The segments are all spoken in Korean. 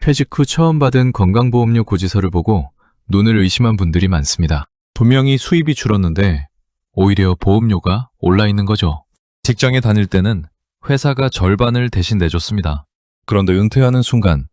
퇴직 후 처음 받은 건강보험료 고지서를 보고 눈을 의심한 분들이 많습니다. 분명히 수입이 줄었는데 오히려 보험료가 올라 있는 거죠. 직장에 다닐 때는 회사가 절반을 대신 내줬습니다. 그런데 은퇴하는 순간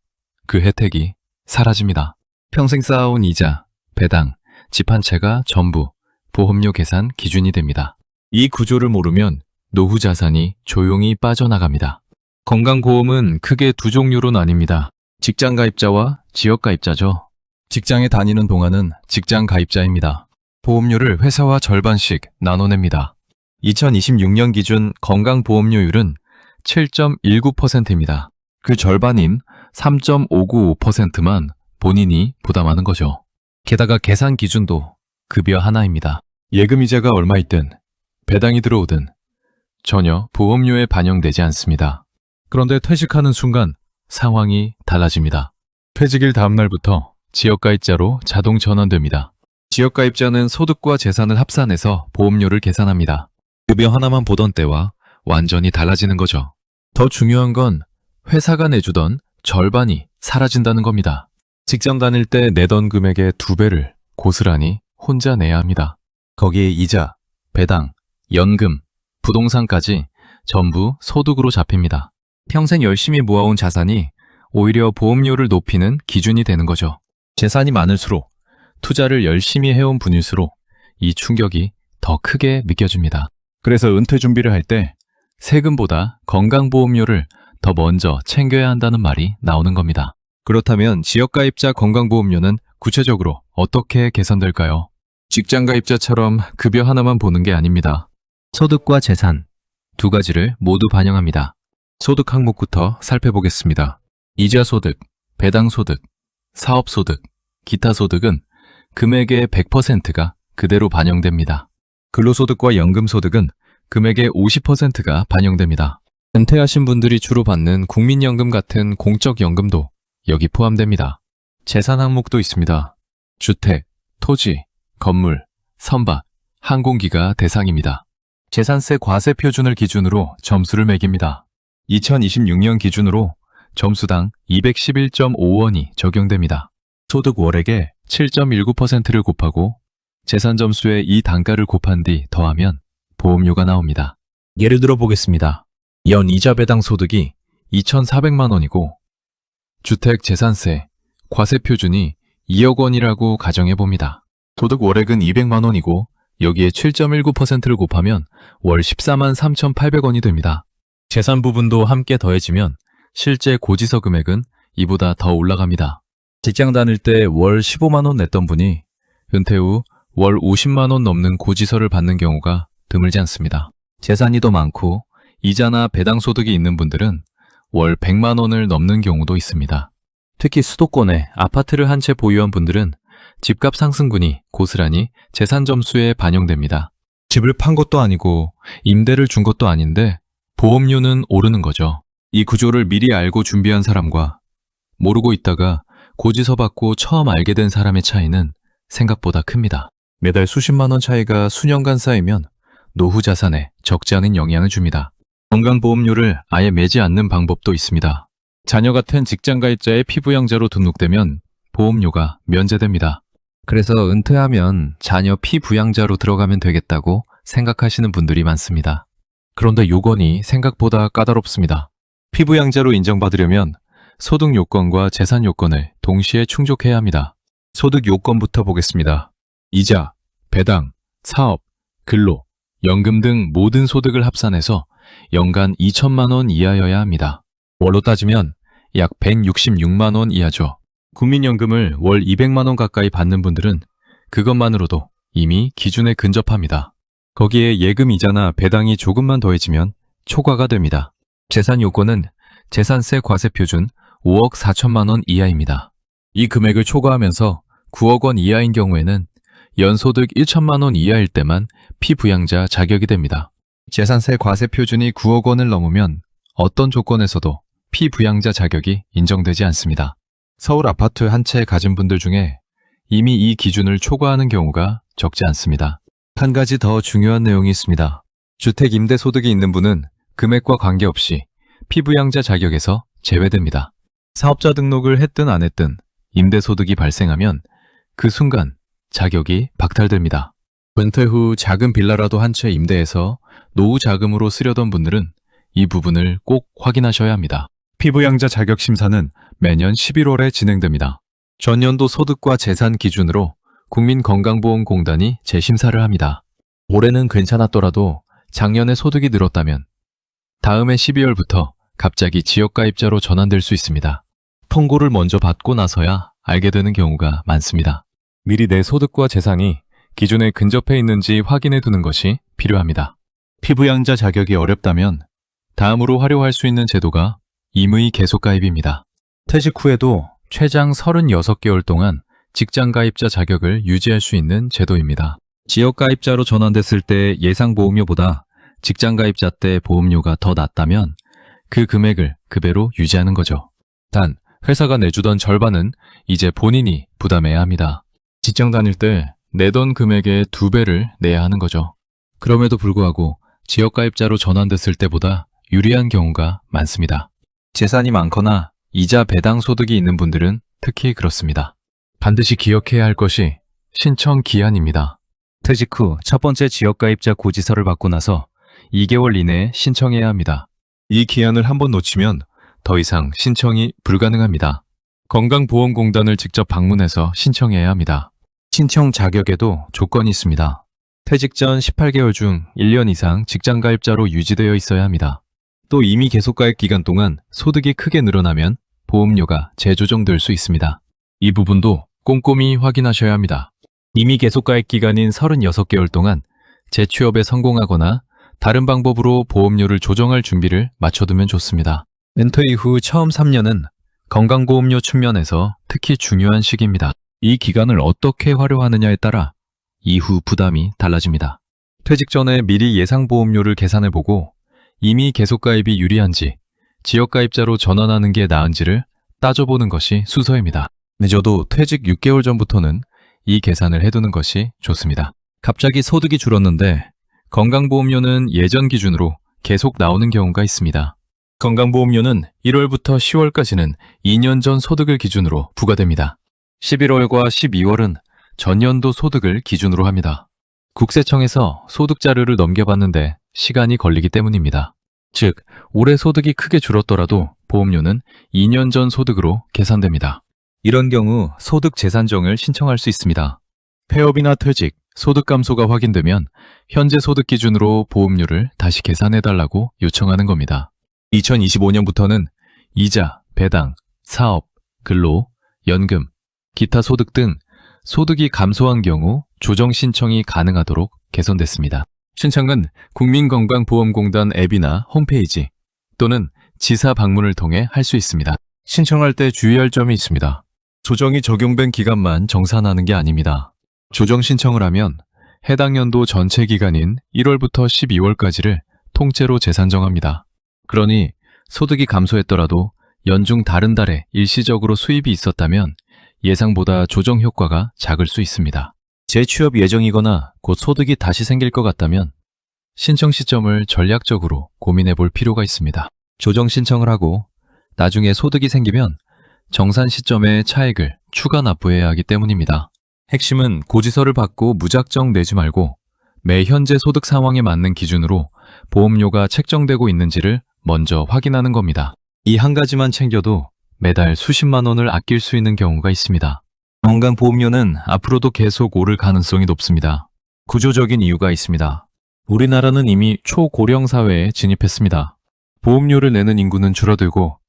그 혜택이 사라집니다. 평생 쌓아온 이자, 배당, 집 한 채가 전부 보험료 계산 기준이 됩니다. 이 구조를 모르면 노후 자산이 조용히 빠져나갑니다. 건강보험은 크게 두 종류로 나뉩니다. 직장 가입자와 지역 가입자죠. 직장에 다니는 동안은 직장 가입자입니다. 보험료를 회사와 절반씩 나눠냅니다. 2026년 기준 건강보험료율은 7.19%입니다. 그 절반인 3.595%만 본인이 부담하는 거죠. 게다가 계산 기준도 급여 하나입니다. 예금이자가 얼마 있든 배당이 들어오든 전혀 보험료에 반영되지 않습니다. 그런데 퇴직하는 순간 상황이 달라집니다. 퇴직일 다음 날부터 지역가입자로 자동 전환됩니다. 지역가입자는 소득과 재산을 합산해서 보험료를 계산합니다. 급여 하나만 보던 때와 완전히 달라지는 거죠. 더 중요한 건 회사가 내주던 절반이 사라진다는 겁니다. 직장 다닐 때 내던 금액의 2배를 고스란히 혼자 내야 합니다. 거기에 이자, 배당, 연금, 부동산까지 전부 소득으로 잡힙니다. 평생 열심히 모아온 자산이 오히려 보험료를 높이는 기준이 되는 거죠. 재산이 많을수록 투자를 열심히 해온 분일수록 이 충격이 더 크게 느껴집니다. 그래서 은퇴 준비를 할 때 세금보다 건강보험료를 더 먼저 챙겨야 한다는 말이 나오는 겁니다. 그렇다면 지역가입자 건강보험료는 구체적으로 어떻게 계산될까요? 직장가입자처럼 급여 하나만 보는 게 아닙니다. 소득과 재산 두 가지를 모두 반영합니다. 소득 항목부터 살펴보겠습니다. 이자소득, 배당소득, 사업소득, 기타 소득은 금액의 100%가 그대로 반영됩니다. 근로소득과 연금소득은 금액의 50%가 반영됩니다. 은퇴하신 분들이 주로 받는 국민연금 같은 공적연금도 여기 포함됩니다. 재산 항목도 있습니다. 주택, 토지, 건물, 선박, 항공기가 대상입니다. 재산세 과세 표준을 기준으로 점수를 매깁니다. 2026년 기준으로 점수당 211.5원이 적용됩니다. 소득 월액의 7.19%를 곱하고 재산 점수의 이 단가를 곱한 뒤 더하면 보험료가 나옵니다. 예를 들어 보겠습니다. 연 이자 배당 소득이 2,400만 원이고 주택 재산세, 과세 표준이 2억 원이라고 가정해 봅니다. 소득 월액은 200만 원이고 여기에 7.19%를 곱하면 월 14만 3,800원이 됩니다. 재산 부분도 함께 더해지면 실제 고지서 금액은 이보다 더 올라갑니다. 직장 다닐 때 월 15만 원 냈던 분이 은퇴 후 월 50만 원 넘는 고지서를 받는 경우가 드물지 않습니다. 재산이 더 많고 이자나 배당 소득이 있는 분들은 월 100만 원을 넘는 경우도 있습니다. 특히 수도권에 아파트를 한 채 보유한 분들은 집값 상승분이 고스란히 재산 점수에 반영됩니다. 집을 판 것도 아니고 임대를 준 것도 아닌데 보험료는 오르는 거죠. 이 구조를 미리 알고 준비한 사람과 모르고 있다가 고지서 받고 처음 알게 된 사람의 차이는 생각보다 큽니다. 매달 수십만 원 차이가 수년간 쌓이면 노후 자산에 적지 않은 영향을 줍니다. 건강보험료를 아예 매지 않는 방법도 있습니다. 자녀 같은 직장가입자의 피부양자로 등록되면 보험료가 면제됩니다. 그래서 은퇴하면 자녀 피부양자로 들어가면 되겠다고 생각하시는 분들이 많습니다. 그런데 요건이 생각보다 까다롭습니다. 피부양자로 인정받으려면 소득 요건과 재산 요건을 동시에 충족해야 합니다. 소득 요건부터 보겠습니다. 이자, 배당, 사업, 근로, 연금 등 모든 소득을 합산해서 연간 2천만 원 이하여야 합니다. 월로 따지면 약 166만 원 이하죠. 국민연금을 월 200만 원 가까이 받는 분들은 그것만으로도 이미 기준에 근접합니다. 거기에 예금 이자나 배당이 조금만 더해지면 초과가 됩니다. 재산 요건은 재산세 과세 표준 5억 4천만 원 이하입니다. 이 금액을 초과하면서 9억 원 이하인 경우에는 연소득 1천만 원 이하일 때만 피부양자 자격이 됩니다. 재산세 과세 표준이 9억 원을 넘으면 어떤 조건에서도 피부양자 자격이 인정되지 않습니다. 서울 아파트 한 채 가진 분들 중에 이미 이 기준을 초과하는 경우가 적지 않습니다. 한 가지 더 중요한 내용이 있습니다. 주택 임대 소득이 있는 분은 금액과 관계없이 피부양자 자격에서 제외됩니다. 사업자 등록을 했든 안 했든 임대소득이 발생하면 그 순간 자격이 박탈됩니다. 은퇴 후 작은 빌라라도 한 채 임대해서 노후 자금으로 쓰려던 분들은 이 부분을 꼭 확인하셔야 합니다. 피부양자 자격 심사는 매년 11월에 진행됩니다. 전년도 소득과 재산 기준으로 국민건강보험공단이 재심사를 합니다. 올해는 괜찮았더라도 작년에 소득이 늘었다면 다음해 12월부터 갑자기 지역가입자로 전환될 수 있습니다. 통고를 먼저 받고 나서야 알게 되는 경우가 많습니다. 미리 내 소득과 재산이 기준에 근접해 있는지 확인해 두는 것이 필요합니다. 피부양자 자격이 어렵다면 다음으로 활용할 수 있는 제도가 임의 계속가입입니다. 퇴직 후에도 최장 36개월 동안 직장가입자 자격을 유지할 수 있는 제도입니다. 지역가입자로 전환됐을 때 예상보험료보다 직장가입자 때 보험료가 더 낮다면 그 금액을 그배로 유지하는 거죠. 단, 회사가 내주던 절반은 이제 본인이 부담해야 합니다. 직장 다닐 때 내던 금액의 2배를 내야 하는 거죠. 그럼에도 불구하고 지역가입자로 전환됐을 때보다 유리한 경우가 많습니다. 재산이 많거나 이자 배당 소득이 있는 분들은 특히 그렇습니다. 반드시 기억해야 할 것이 신청 기한입니다. 퇴직 후 첫 번째 지역가입자 고지서를 받고 나서 2개월 이내에 신청해야 합니다. 이 기한을 한번 놓치면 더 이상 신청이 불가능합니다. 건강보험공단을 직접 방문해서 신청해야 합니다. 신청 자격에도 조건이 있습니다. 퇴직 전 18개월 중 1년 이상 직장가입자로 유지되어 있어야 합니다. 또 이미 계속가입 기간 동안 소득이 크게 늘어나면 보험료가 재조정될 수 있습니다. 이 부분도 꼼꼼히 확인하셔야 합니다. 이미 계속가입 기간인 36개월 동안 재취업에 성공하거나 다른 방법으로 보험료를 조정할 준비를 마쳐두면 좋습니다. 은퇴 이후 처음 3년은 건강보험료 측면에서 특히 중요한 시기입니다. 이 기간을 어떻게 활용하느냐에 따라 이후 부담이 달라집니다. 퇴직 전에 미리 예상보험료를 계산해보고 이미 계속가입이 유리한지 지역가입자로 전환하는 게 나은지를 따져보는 것이 수서입니다. 늦어도 퇴직 6개월 전부터는 이 계산을 해두는 것이 좋습니다. 갑자기 소득이 줄었는데 건강보험료는 예전 기준으로 계속 나오는 경우가 있습니다. 건강보험료는 1월부터 10월까지는 2년 전 소득을 기준으로 부과됩니다. 11월과 12월은 전년도 소득을 기준으로 합니다. 국세청에서 소득 자료를 넘겨봤는데 시간이 걸리기 때문입니다. 즉, 올해 소득이 크게 줄었더라도 보험료는 2년 전 소득으로 계산됩니다. 이런 경우 소득 재산정을 신청할 수 있습니다. 폐업이나 퇴직, 소득 감소가 확인되면 현재 소득 기준으로 보험료를 다시 계산해달라고 요청하는 겁니다. 2025년부터는 이자, 배당, 사업, 근로, 연금, 기타 소득 등 소득이 감소한 경우 조정 신청이 가능하도록 개선됐습니다. 신청은 국민건강보험공단 앱이나 홈페이지 또는 지사 방문을 통해 할 수 있습니다. 신청할 때 주의할 점이 있습니다. 조정이 적용된 기간만 정산하는 게 아닙니다. 조정 신청을 하면 해당 연도 전체 기간인 1월부터 12월까지를 통째로 재산정합니다. 그러니 소득이 감소했더라도 연중 다른 달에 일시적으로 수입이 있었다면 예상보다 조정 효과가 작을 수 있습니다. 재취업 예정이거나 곧 소득이 다시 생길 것 같다면 신청 시점을 전략적으로 고민해 볼 필요가 있습니다. 조정 신청을 하고 나중에 소득이 생기면 정산 시점에 차액을 추가 납부해야 하기 때문입니다. 핵심은 고지서를 받고 무작정 내지 말고 매 현재 소득 상황에 맞는 기준으로 보험료가 책정되고 있는지를 먼저 확인하는 겁니다. 이 한 가지만 챙겨도 매달 수십만 원을 아낄 수 있는 경우가 있습니다. 건강보험료는 앞으로도 계속 오를 가능성이 높습니다. 구조적인 이유가 있습니다. 우리나라는 이미 초고령 사회에 진입했습니다. 보험료를 내는 인구는 줄어들고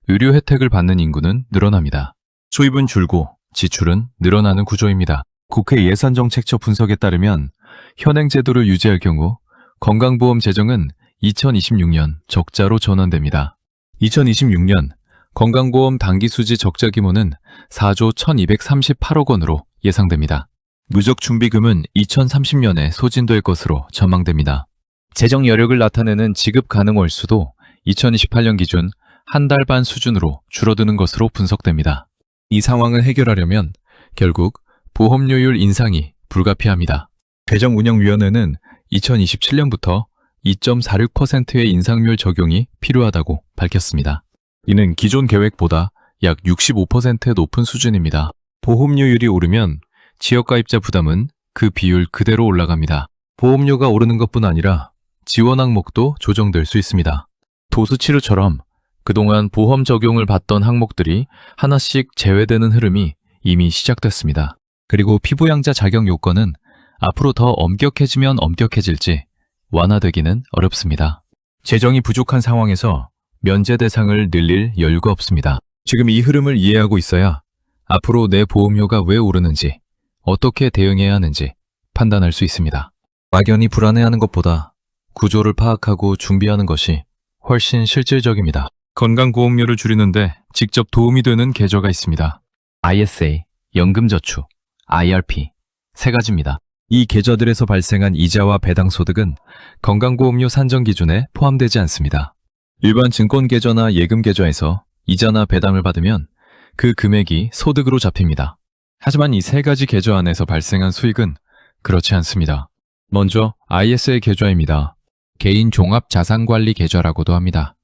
의료 혜택을 받는 인구는 늘어납니다. 수입은 줄고 지출은 늘어나는 구조입니다. 국회 예산정책처 분석에 따르면 현행 제도를 유지할 경우 건강보험 재정은 2026년 적자로 전환됩니다. 2026년 건강보험 단기수지 적자 규모는 4조 1238억 원으로 예상됩니다. 누적 준비금은 2030년에 소진될 것으로 전망됩니다. 재정 여력을 나타내는 지급 가능 월수도 2028년 기준 한 달 반 수준으로 줄어드는 것으로 분석됩니다. 이 상황을 해결하려면 결국 보험료율 인상이 불가피합니다. 재정운영위원회는 2027년부터 2.46%의 인상률 적용이 필요하다고 밝혔습니다. 이는 기존 계획보다 약 65%의 높은 수준입니다. 보험료율이 오르면 지역가입자 부담은 그 비율 그대로 올라갑니다. 보험료가 오르는 것뿐 아니라 지원 항목도 조정될 수 있습니다. 도수치료처럼 그동안 보험 적용을 받던 항목들이 하나씩 제외되는 흐름이 이미 시작됐습니다. 그리고 피부양자 자격 요건은 앞으로 더 엄격해지면 엄격해질지 완화되기는 어렵습니다. 재정이 부족한 상황에서 면제 대상을 늘릴 여유가 없습니다. 지금 이 흐름을 이해하고 있어야 앞으로 내 보험료가 왜 오르는지, 어떻게 대응해야 하는지 판단할 수 있습니다. 막연히 불안해하는 것보다 구조를 파악하고 준비하는 것이 훨씬 실질적입니다. 건강보험료를 줄이는데 직접 도움이 되는 계좌가 있습니다. ISA, 연금저축, IRP 세 가지입니다. 이 계좌들에서 발생한 이자와 배당 소득은 건강보험료 산정 기준에 포함되지 않습니다. 일반 증권계좌나 예금계좌에서 이자나 배당을 받으면 그 금액이 소득으로 잡힙니다. 하지만 이 세 가지 계좌 안에서 발생한 수익은 그렇지 않습니다. 먼저 ISA 계좌입니다. 개인 종합자산관리 계좌라고도 합니다.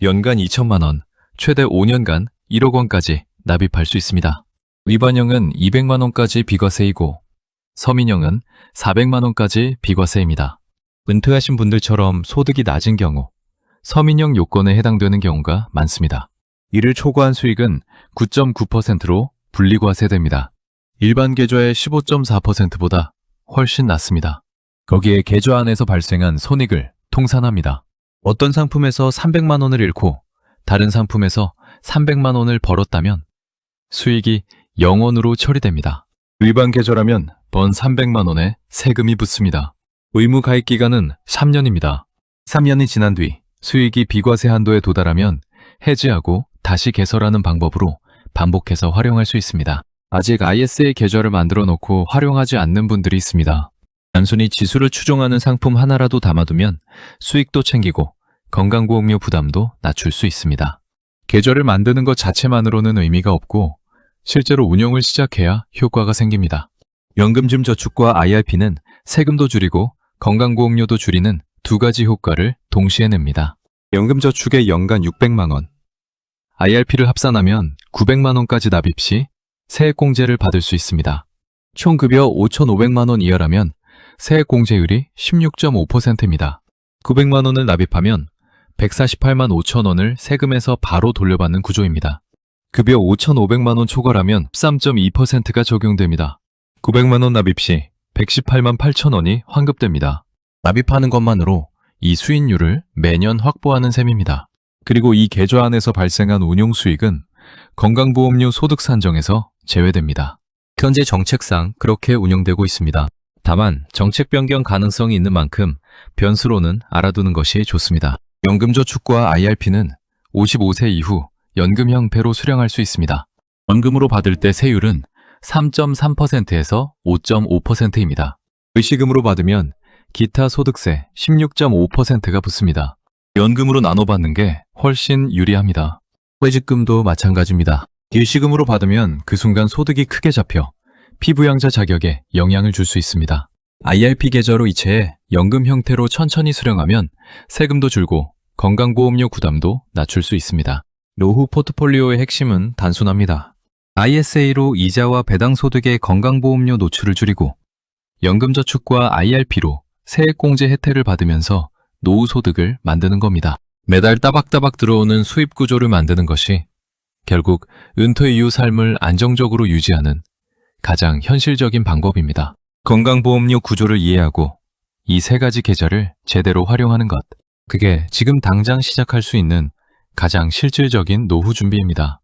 연간 2천만 원, 최대 5년간 1억 원까지 납입할 수 있습니다. 위반형은 200만 원까지 비과세이고 서민형은 400만 원까지 비과세입니다. 은퇴하신 분들처럼 소득이 낮은 경우 서민형 요건에 해당되는 경우가 많습니다. 이를 초과한 수익은 9.9%로 분리과세됩니다. 일반 계좌의 15.4%보다 훨씬 낮습니다. 거기에 계좌 안에서 발생한 손익을 통산합니다. 어떤 상품에서 300만 원을 잃고 다른 상품에서 300만 원을 벌었다면 수익이 0원으로 처리됩니다. 일반 계좌라면 번 300만 원에 세금이 붙습니다. 의무 가입 기간은 3년입니다. 3년이 지난 뒤 수익이 비과세 한도에 도달하면 해지하고 다시 개설하는 방법으로 반복해서 활용할 수 있습니다. 아직 ISA 계좌를 만들어 놓고 활용하지 않는 분들이 있습니다. 단순히 지수를 추종하는 상품 하나라도 담아두면 수익도 챙기고 건강보험료 부담도 낮출 수 있습니다. 계좌를 만드는 것 자체만으로는 의미가 없고 실제로 운영을 시작해야 효과가 생깁니다. 연금저축과 IRP는 세금도 줄이고 건강보험료도 줄이는 두 가지 효과를 동시에 냅니다. 연금저축에 연간 600만 원, IRP를 합산하면 900만 원까지 납입 시 세액공제를 받을 수 있습니다. 총 급여 5,500만 원 이하라면 세액공제율이 16.5%입니다. 900만 원을 납입하면 148만 5천 원을 세금에서 바로 돌려받는 구조입니다. 급여 5,500만 원 초과라면 13.2%가 적용됩니다. 900만 원 납입 시 118만 8천 원이 환급됩니다. 납입하는 것만으로 이 수익률을 매년 확보하는 셈입니다. 그리고 이 계좌 안에서 발생한 운용 수익은 건강보험료 소득 산정에서 제외됩니다. 현재 정책상 그렇게 운영되고 있습니다. 다만 정책 변경 가능성이 있는 만큼 변수로는 알아두는 것이 좋습니다. 연금저축과 IRP는 55세 이후 연금형태로 수령할 수 있습니다. 연금으로 받을 때 세율은 3.3%에서 5.5%입니다. 의식금으로 받으면 기타 소득세 16.5%가 붙습니다. 연금으로 나눠받는 게 훨씬 유리합니다. 퇴직금도 마찬가지입니다. 일시금으로 받으면 그 순간 소득이 크게 잡혀 피부양자 자격에 영향을 줄 수 있습니다. IRP 계좌로 이체해 연금 형태로 천천히 수령하면 세금도 줄고 건강보험료 부담도 낮출 수 있습니다. 노후 포트폴리오의 핵심은 단순합니다. ISA로 이자와 배당 소득의 건강보험료 노출을 줄이고 연금저축과 IRP로 세액공제 혜택을 받으면서 노후 소득을 만드는 겁니다. 매달 따박따박 들어오는 수입 구조를 만드는 것이 결국 은퇴 이후 삶을 안정적으로 유지하는 가장 현실적인 방법입니다. 건강보험료 구조를 이해하고 이 세 가지 계좌를 제대로 활용하는 것, 그게 지금 당장 시작할 수 있는 가장 실질적인 노후 준비입니다.